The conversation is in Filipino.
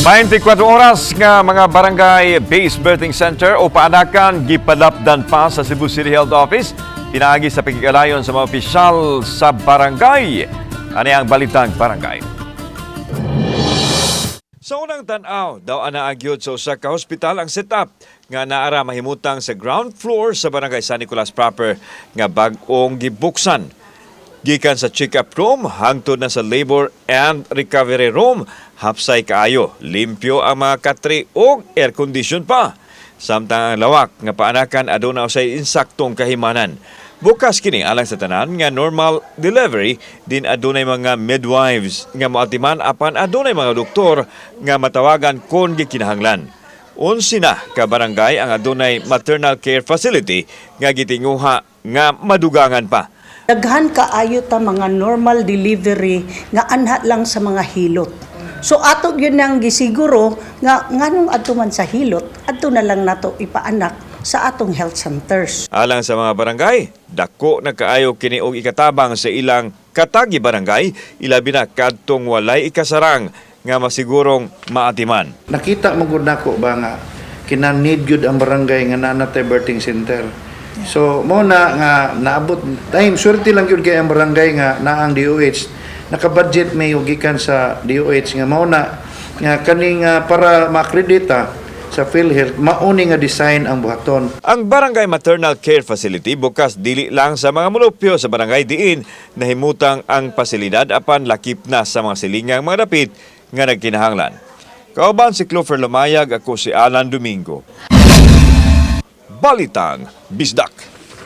24 oras nga mga barangay-based birthing center o paanakan gipadapdan pa sa Cebu City Health Office pinaagi sa pagkikalayon sa mga opisyal sa barangay. Ano ang balitang barangay? Sa unang tanaw, daw anaagyod sa usa ka hospital ang setup nga naara mahimutang sa ground floor sa barangay San Nicolas proper nga bag-ong gibuksan. Gikan sa check-up room hangtod na sa labor and recovery room, hapsay kaayo, limpyo ang mga katri ug air condition pa. Samtang ang lawak nga paanakan aduna usay insaktong kahimanan. Bukas kini alang sa tanan nga normal delivery din adunay mga midwives nga moatiman apan adunay mga doktor nga matawagan kon gikinahanglan. 11 na ka barangay ang adunay maternal care facility nga gitinguha nga madugangan pa. Daghan kaayo ta mga normal delivery nga anha lang sa mga hilot. So ato yun nang gisiguro nga nganong adto man sa hilot, adto na lang nato ipaanak sa atong health centers. Alang sa mga barangay, dako na kaayo kini og ikatabang sa ilang katagi barangay, ilabi na kadtong walay ikasarang nga masigurong maatiman. Nakita mo gud nako ba nga kinanid gyud ang barangay nga nanatay birthing center. So mo na nga naabot time swerte lang gyud kay ang barangay nga naang DOH naka-budget may gikan sa DOH nga mao na nga kaning para makredita sa PhilHealth mauni nga design ang buhaton. Ang Barangay Maternal Care Facility bukas dili lang sa mga mulupyo sa barangay diin nahimutang ang pasilidad apan lakip na sa mga silingang mga dapit nga nagkinahanglan. Kauban si Clover Lumayag, ako si Alan Domingo. Balitang Bisdak.